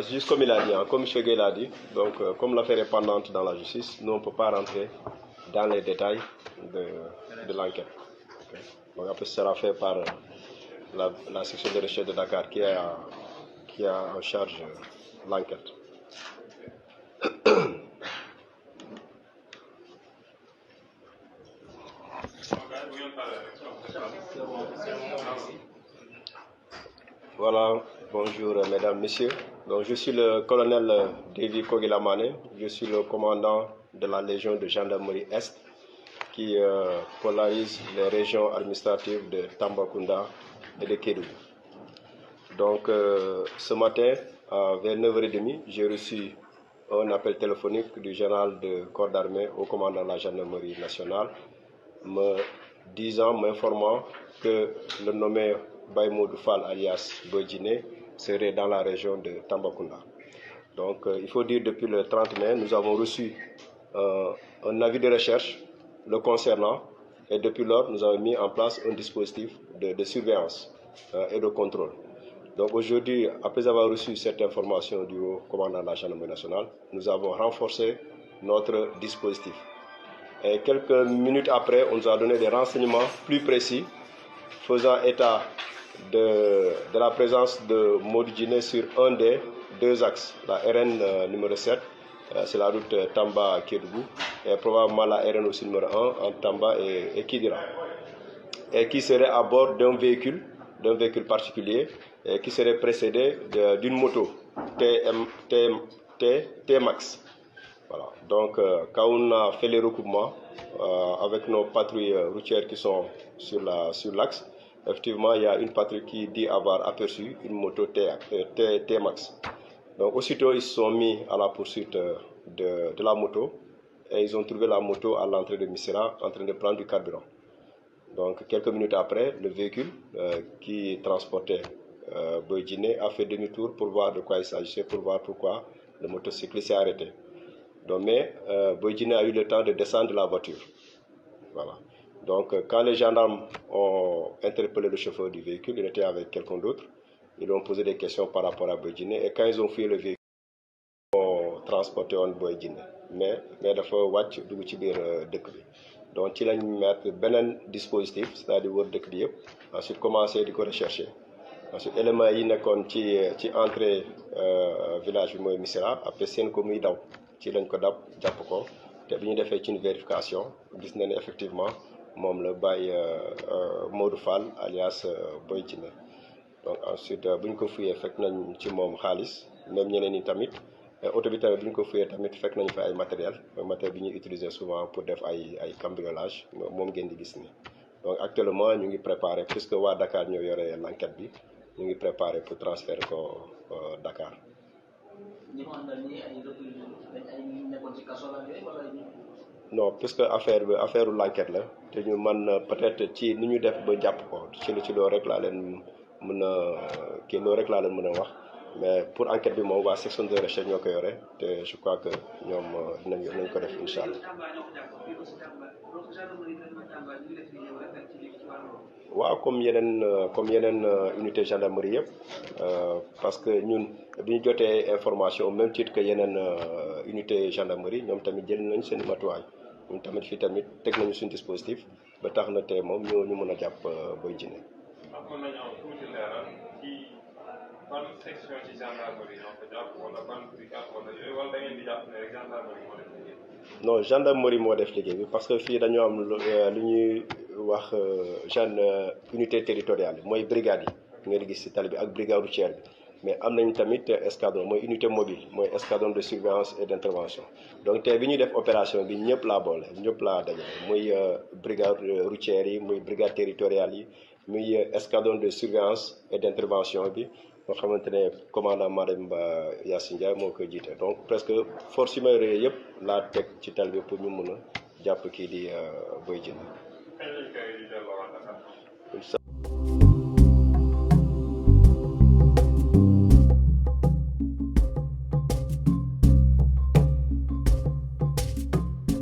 Juste comme il a dit, hein, comme M. Gueye l'a dit, donc comme l'affaire est pendante dans la justice, nous on ne peut pas rentrer dans les détails de l'enquête. Okay. Donc après ce sera fait par la section de recherche de Dakar qui a en charge l'enquête. Voilà, bonjour mesdames, messieurs. Donc, je suis le colonel David Kogilamane, je suis le commandant de la Légion de gendarmerie Est qui polarise les régions administratives de Tambacounda et de Kédougou. Donc ce matin, vers 9h30, j'ai reçu un appel téléphonique du général de corps d'armée au commandant de la gendarmerie nationale m'informant que le nommé Baïmoudou Fall alias Boydjiné serait dans la région de Tambacounda. Donc il faut dire depuis le 30 mai, nous avons reçu un avis de recherche le concernant et depuis lors, nous avons mis en place un dispositif de surveillance et de contrôle. Donc aujourd'hui, après avoir reçu cette information du haut commandant de la gendarmerie nationale, nous avons renforcé notre dispositif. Et quelques minutes après, on nous a donné des renseignements plus précis faisant état de la présence de Boydjiné sur un des deux axes, la RN numéro 7, c'est la route Tamba-Kédougou, et probablement la RN aussi numéro 1 en Tamba et Kidira, et qui serait à bord d'un véhicule particulier, et qui serait précédé d'une moto T-Max. Voilà. Donc, quand on a fait les recoupements avec nos patrouilles routières qui sont sur l'axe, effectivement, il y a une patrouille qui dit avoir aperçu une moto T-Max. Donc, aussitôt, ils se sont mis à la poursuite de la moto et ils ont trouvé la moto à l'entrée de Missira en train de prendre du carburant. Donc, quelques minutes après, le véhicule qui transportait Boydjiné a fait demi-tour pour voir de quoi il s'agissait, pour voir pourquoi le motocycliste s'est arrêté. Donc, mais Boydjiné a eu le temps de descendre de la voiture. Voilà. Donc, quand les gendarmes ont interpellé le chauffeur du véhicule, il était avec quelqu'un d'autre. Ils lui ont posé des questions par rapport à Boydjiné et quand ils ont fouillé le véhicule, ils ont transporté un Boydjiné. Mais dafa wàcc dugg ci biir dëkk bi. Donc ci lañ mettre beneen dispositif, c'est-à-dire wër dëkk bi yëpp. Ensuite commencé di ko rechercher. Ensuite éléments yi nekkoon ci entrée village bi mooy Missira après seen ko muy daw ci lañ ko dab jàpp ko te bi ñu defee ci une vérification gis na ne effectivement moom la Baye Modou Fall alias Boydjiné. Donc ensuite bu ñu ko fuyee fekk nañ ci moom xaalis même ñeneen ñi tamit oto bi tamit bu ñu ko fuyee tamit fekk nañu fa ay matériel bi ñuy utiliser souvent pour def ay cambriolage moom ngeen di gis ni. Donc actuellement ñu ngi préparé puisque waa Dakar ñoo yore l'enquête bi ñu ngi préparé pour transférer ko Dakar. Non puisque affaire l'enquête la te ñu man peut-être ci ni ñu def ba jàpp ko ci loolu rek laa leen mën a loolu rek laa leen mën a wax mais pour enquête bi moom waa section de recherche ñoo ko yore te je crois que ñoom dinañ ko def incha allah. waaw comme yeneen unité gendarmerie yëpp parce que ñun bi ñu jotee information au même titre que yeneen unité gendarmerie ñoom tamit jël nañ seen matuwaay ñun tamit fii tamit teg nañu suñu dispositif ba tax na tey moom ñu mën a jàpp Boydjiné. ban section ci gendarmerie ñoo ko jàpp wala ban brigade wala yooyu wala da ngeen di jàpp ne rek gendarmerie moo def liggéey bi. Non gendarmerie moo def liggéey bi parce que fii dañoo am lu ñuy wax unité territoriale yi mooy brigade yi ngeen gis ci tali bi ak brigade routière bi mais am nañ tamit escadron mooy unité mobile mooy escadron de surveillance et d'intervention. Donc tey bi ñuy def opération bi ñëpp laa boole ñëpp laa dajale muy brigade routière yi muy brigade territoriale yi muy escadron de surveillance et d'intervention bi. nga xamante ne commandant Mademba Yacine Ndiaye moo koy jiite donc presque force yu may rëy yëpp laa teg ci tal bi pour ñu mën a jàpp kii di Boydjiné.